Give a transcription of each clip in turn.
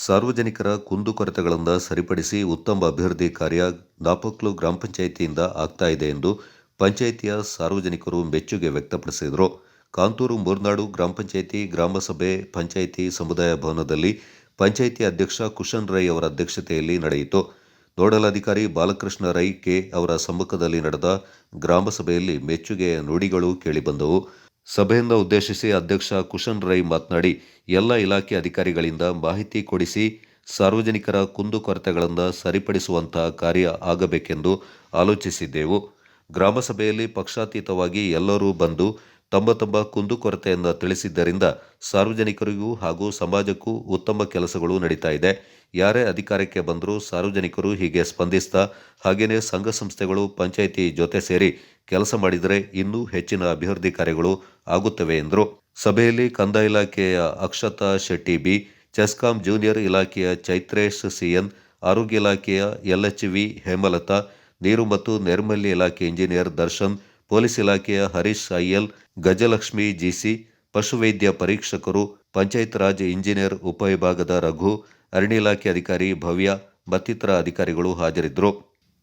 ಸಾರ್ವಜನಿಕರ ಕುಂದುಕೊರತೆಗಳನ್ನು ಸರಿಪಡಿಸಿ ಉತ್ತಮ ಅಭಿವೃದ್ಧಿ ಕಾರ್ಯ ನಾಪೊಕ್ಲು ಗ್ರಾಮ ಪಂಚಾಯಿತಿಯಿಂದ ಆಗ್ತಾ ಇದೆ ಎಂದು ಪಂಚಾಯಿತಿಯ ಸಾರ್ವಜನಿಕರು ಮೆಚ್ಚುಗೆ ವ್ಯಕ್ತಪಡಿಸಿದರು. ಕಾಂತೂರು ಮೂರ್ನಾಡು ಗ್ರಾಮ ಪಂಚಾಯಿತಿ ಗ್ರಾಮಸಭೆ ಪಂಚಾಯಿತಿ ಸಮುದಾಯ ಭವನದಲ್ಲಿ ಪಂಚಾಯಿತಿ ಅಧ್ಯಕ್ಷ ಕುಶನ್ ರೈ ಅವರ ಅಧ್ಯಕ್ಷತೆಯಲ್ಲಿ ನಡೆಯಿತು. ನೋಡಲ್ ಅಧಿಕಾರಿ ಬಾಲಕೃಷ್ಣ ರೈ ಕೆ ಅವರ ಸಮ್ಮುಖದಲ್ಲಿ ನಡೆದ ಗ್ರಾಮಸಭೆಯಲ್ಲಿ ಮೆಚ್ಚುಗೆಯ ನುಡಿಗಳು ಕೇಳಿಬಂದವು. ಸಭೆಯಿಂದ ಉದ್ದೇಶಿಸಿ ಅಧ್ಯಕ್ಷ ಕುಶನ್ ರೈ ಮಾತನಾಡಿ, ಎಲ್ಲ ಇಲಾಖೆ ಅಧಿಕಾರಿಗಳಿಂದ ಮಾಹಿತಿ ಕೊಡಿಸಿ ಸಾರ್ವಜನಿಕರ ಕುಂದುಕೊರತೆಗಳನ್ನು ಸರಿಪಡಿಸುವಂತಹ ಕಾರ್ಯ ಆಗಬೇಕೆಂದು ಆಲೋಚಿಸಿದ್ದೆವು. ಗ್ರಾಮಸಭೆಯಲ್ಲಿ ಪಕ್ಷಾತೀತವಾಗಿ ಎಲ್ಲರೂ ಬಂದು ತಮ್ಮ ತಮ್ಮ ಕುಂದುಕೊರತೆಯನ್ನು ತಿಳಿಸಿದ್ದರಿಂದ ಸಾರ್ವಜನಿಕರಿಗೂ ಹಾಗೂ ಸಮಾಜಕ್ಕೂ ಉತ್ತಮ ಕೆಲಸಗಳು ನಡೀತಾ ಇದೆ. ಯಾರೇ ಅಧಿಕಾರಕ್ಕೆ ಬಂದರೂ ಸಾರ್ವಜನಿಕರು ಹೀಗೆ ಸ್ಪಂದಿಸ್ತಾ ಹಾಗೆಯೇ ಸಂಘ ಸಂಸ್ಥೆಗಳು ಪಂಚಾಯಿತಿ ಜೊತೆ ಸೇರಿ ಕೆಲಸ ಮಾಡಿದರೆ ಇನ್ನೂ ಹೆಚ್ಚಿನ ಅಭಿವೃದ್ಧಿ ಕಾರ್ಯಗಳು ಆಗುತ್ತವೆ ಎಂದರು. ಸಭೆಯಲ್ಲಿ ಕಂದಾಯ ಇಲಾಖೆಯ Akshata Shetty B, CESCOM junior ಇಲಾಖೆಯ ಚೈತ್ರೇಶ್ ಸಿಎನ್, ಆರೋಗ್ಯ ಇಲಾಖೆಯ LHV ಹೇಮಲತಾ, ನೀರು ಮತ್ತು ನೈರ್ಮಲ್ಯ ಇಲಾಖೆ ಇಂಜಿನಿಯರ್ ದರ್ಶನ್, ಪೊಲೀಸ್ ಇಲಾಖೆಯ ಹರೀಶ್ IL, ಗಜಲಕ್ಷ್ಮಿ GC, ಪಶುವೈದ್ಯ ಪರೀಕ್ಷಕರು, ಪಂಚಾಯತ್ ರಾಜ್ ಇಂಜಿನಿಯರ್ ಉಪವಿಭಾಗದ ರಘು, ಅರಣ್ಯ ಇಲಾಖೆ ಅಧಿಕಾರಿ ಭವ್ಯ ಮತ್ತಿತರ ಅಧಿಕಾರಿಗಳು ಹಾಜರಿದ್ದರು.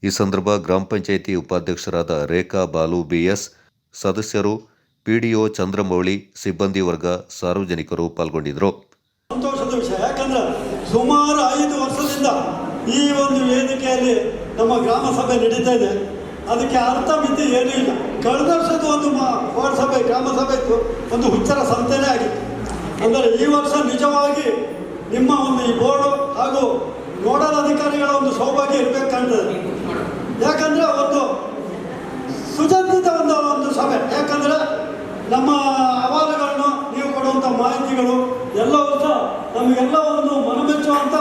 ಈ ಸಂದರ್ಭ ಗ್ರಾಮ ಪಂಚಾಯಿತಿ ಉಪಾಧ್ಯಕ್ಷರಾದ ರೇಖಾ ಬಾಲು BS, ಸದಸ್ಯರು, PDO ಚಂದ್ರಮೌಳಿ, ಸಿಬ್ಬಂದಿ ವರ್ಗ, ಸಾರ್ವಜನಿಕರು ಪಾಲ್ಗೊಂಡಿದ್ದರು. ಸಂತೋಷದ ವಿಷಯ, ಯಾಕಂದ್ರೆ ಸುಮಾರು 5 ವರ್ಷದಿಂದ ಈ ಒಂದು ವೇದಿಕೆಯಲ್ಲಿ ನಮ್ಮ ಗ್ರಾಮ ಸಭೆ ನಡೀತಾ ಇದೆ. ಅದಕ್ಕೆ ಅರ್ಥ ಮಿತಿ ಏನೂ ಇಲ್ಲ. ಕಳೆದ ವರ್ಷದ ಒಂದು ವಾರ್ಡ್ ಸಭೆ ಗ್ರಾಮ ಸಭೆ ಒಂದು ಹುಚ್ಚರ ಸಂತೆನೇ ಆಗಿತ್ತು. ಅಂದರೆ ಈ ವರ್ಷ ನಿಜವಾಗಿ ನಿಮ್ಮ ಒಂದು ಈ ಬೋರ್ಡು ಹಾಗೂ ನೋಡಲ್ ಅಧಿಕಾರಿಗಳ ಒಂದು ಸೌಭಾಗ್ಯ ಇರಬೇಕು ಕಾಣ್ತದೆ. ಯಾಕಂದರೆ ಒಂದು ಸುಸಜ್ಜಿತ ಒಂದು ಸಭೆ, ಯಾಕಂದರೆ ನಮ್ಮ ಅಹವಾಲುಗಳನ್ನು ನೀವು ಕೊಡುವಂಥ ಮಾಹಿತಿಗಳು ಎಲ್ಲವೂ ಸಹ ನಮಗೆಲ್ಲ ಒಂದು ಮನಮೆಚ್ಚುವಂಥ,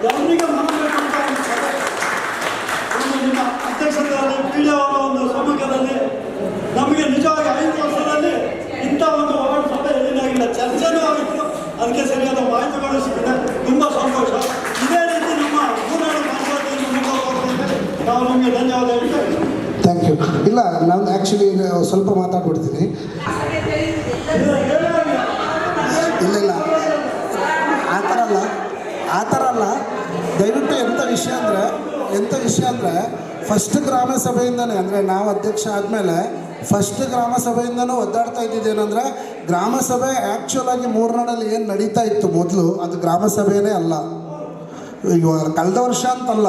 ಎಲ್ಲರಿಗೆ ಮನಮೆಚ್ಚುವಂಥ ಒಂದು ಸಭೆ. ನಿಮ್ಮ ಅಧ್ಯಕ್ಷತೆಯಲ್ಲಿ PDO ಅವರ ಒಂದು ಸಮ್ಮುಖದಲ್ಲಿ ನಮಗೆ ನಿಜವಾಗಿ 5 ವರ್ಷದಲ್ಲಿ ಇಂಥ ಒಂದು ವಾರ್ಡ್ ಸಭೆ ಏನಾಗಿಲ್ಲ, ಚರ್ಚೆನೂ ಆಗಿತ್ತು, ಅದಕ್ಕೆ ಸರಿಯಾದ ಮಾಹಿತಿಗಳು ಸಿಕ್ಕಿದೆ. ತುಂಬ ಸಂತೋಷ. ಇದೇ ರೀತಿ ನಮ್ಮ ಮೂರ್ನಾಡು ಪಂಚಾಯತಿಯನ್ನು ಮುಂದುವರಿಸಿದ್ರೆ ನಾವು ನಿಮಗೆ ಧನ್ಯವಾದ ಹೇಳ್ತೇವೆ. Thank you. ಇಲ್ಲ, ನಾನು ಆ್ಯಕ್ಚುಲಿ ಸ್ವಲ್ಪ ಮಾತಾಡ್ಬಿಡ್ತೀನಿ. ಇಲ್ಲ ಆ ಥರ ಅಲ್ಲ. ದಯವಿಟ್ಟು ಎಂಥ ವಿಷಯ ಅಂದರೆ ಫಸ್ಟ್ ಗ್ರಾಮ ಸಭೆಯಿಂದನೇ, ಅಂದರೆ ನಾವು ಅಧ್ಯಕ್ಷ ಆದಮೇಲೆ ಫಸ್ಟ್ ಗ್ರಾಮ ಸಭೆಯಿಂದನೂ ಒದ್ದಾಡ್ತಾ ಇದ್ದಿದ್ದೇನೆಂದರೆ, ಗ್ರಾಮ ಸಭೆ ಆ್ಯಕ್ಚುಲಾಗಿ ಮೂರ್ನಾಡಲ್ಲಿ ಏನು ನಡೀತಾ ಇತ್ತು ಮೊದಲು, ಅದು ಗ್ರಾಮ ಸಭೆಯೇ ಅಲ್ಲ. ಇವಾಗ ಕಳೆದ ವರ್ಷ ಅಂತಲ್ಲ,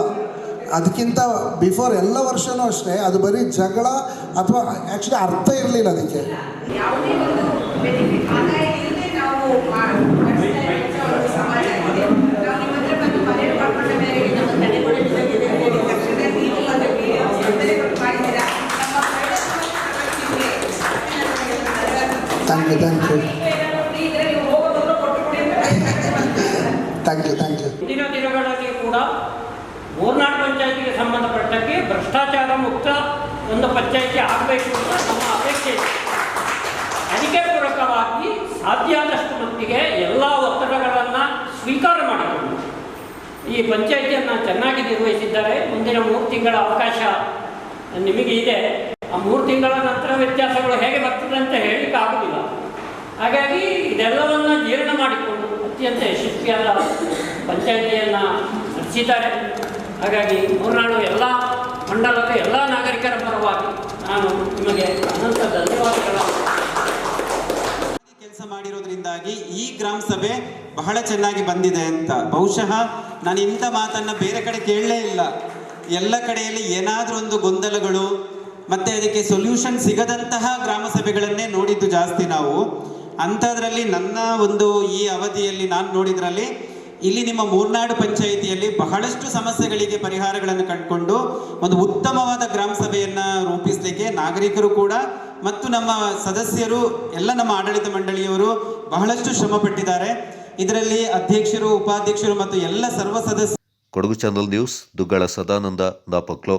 ಅದಕ್ಕಿಂತ ಬಿಫೋರ್ ಎಲ್ಲ ವರ್ಷವೂ ಅಷ್ಟೇ ಅದು ಬರೀ ಜಗಳ ಅಥವಾ ಆ್ಯಕ್ಚುಲಿ ಅರ್ಥ ಇರಲಿಲ್ಲ ಅದಕ್ಕೆ. Thank you. ಮುಂದಿನ ದಿನಗಳಲ್ಲಿ ಕೂಡ ಮೂರ್ನಾಡು ಪಂಚಾಯಿತಿಗೆ ಸಂಬಂಧಪಟ್ಟಕ್ಕೆ ಭ್ರಷ್ಟಾಚಾರ ಮುಕ್ತ ಒಂದು ಪಂಚಾಯಿತಿ ಆಗಬೇಕು ಅಂತ ನಮ್ಮ ಅಪೇಕ್ಷೆ ಇದೆ. ಅದಕ್ಕೆ ಪೂರಕವಾಗಿ ಸಾಧ್ಯ ಆದಷ್ಟು ಮಟ್ಟಿಗೆ ಎಲ್ಲ ಒತ್ತಡಗಳನ್ನು ಸ್ವೀಕಾರ ಮಾಡಿಕೊಂಡು ಈ ಪಂಚಾಯಿತಿಯನ್ನು ಚೆನ್ನಾಗಿ ನಿರ್ವಹಿಸಿದ್ದಾರೆ. ಮುಂದಿನ 3 ತಿಂಗಳ ಅವಕಾಶ ನಿಮಗೆ ಇದೆ. ಆ 3 ತಿಂಗಳ ನಂತರ ವ್ಯತ್ಯಾಸಗಳು ಹೇಗೆ ಬರ್ತದೆ ಅಂತ ಹೇಳಲಿಕ್ಕೆ ಆಗುವುದಿಲ್ಲ. ಹಾಗಾಗಿ ಇದೆಲ್ಲವನ್ನು ಜೀರ್ಣ ಮಾಡಿಕೊಂಡು ಅತ್ಯಂತ ಯಶಸ್ವಿಯಾದ ಪಂಚಾಯಿತಿಯನ್ನು ನಡೆಸಿದ್ದಾರೆ. ಹಾಗಾಗಿ ಮೂರ್ನಾಡು ಎಲ್ಲ ಮಂಡಲದ ಎಲ್ಲ ನಾಗರಿಕರ ಪರವಾಗಿ ನಾನು ನಿಮಗೆ ಅನಂತ ಧನ್ಯವಾದಗಳನ್ನು. ಕೆಲಸ ಮಾಡಿರೋದ್ರಿಂದಾಗಿ ಈ ಗ್ರಾಮ ಸಭೆ ಬಹಳ ಚೆನ್ನಾಗಿ ಬಂದಿದೆ ಅಂತ ಬಹುಶಃ ನಾನು ಇಂಥ ಮಾತನ್ನು ಬೇರೆ ಕಡೆ ಕೇಳಲೇ ಇಲ್ಲ. ಎಲ್ಲ ಕಡೆಯಲ್ಲಿ ಏನಾದರೂ ಒಂದು ಗೊಂದಲಗಳು ಮತ್ತು ಅದಕ್ಕೆ ಸೊಲ್ಯೂಷನ್ ಸಿಗದಂತಹ ಗ್ರಾಮ ಸಭೆಗಳನ್ನೇ ನೋಡಿದ್ದು ಜಾಸ್ತಿ ನಾವು. ಅಂಥದ್ರಲ್ಲಿ ನನ್ನ ಒಂದು ಈ ಅವಧಿಯಲ್ಲಿ ನಾನು ನೋಡಿದ್ರಲ್ಲಿ ಇಲ್ಲಿ ನಿಮ್ಮ ಮೂರ್ನಾಡು ಪಂಚಾಯಿತಿಯಲ್ಲಿ ಬಹಳಷ್ಟು ಸಮಸ್ಯೆಗಳಿಗೆ ಪರಿಹಾರಗಳನ್ನು ಕಂಡುಕೊಂಡು ಒಂದು ಉತ್ತಮವಾದ ಗ್ರಾಮ ಸಭೆಯನ್ನು ರೂಪಿಸಲಿಕ್ಕೆ ನಾಗರಿಕರು ಕೂಡ ಮತ್ತು ನಮ್ಮ ಸದಸ್ಯರು ಎಲ್ಲ ನಮ್ಮ ಆಡಳಿತ ಮಂಡಳಿಯವರು ಬಹಳಷ್ಟು ಶ್ರಮ ಪಟ್ಟಿದ್ದಾರೆ. ಇದರಲ್ಲಿ ಅಧ್ಯಕ್ಷರು, ಉಪಾಧ್ಯಕ್ಷರು ಮತ್ತು ಎಲ್ಲ ಸರ್ವ ಸದಸ್ಯರು. Kodagu channel news, Duggala Sadananda, Napoklu.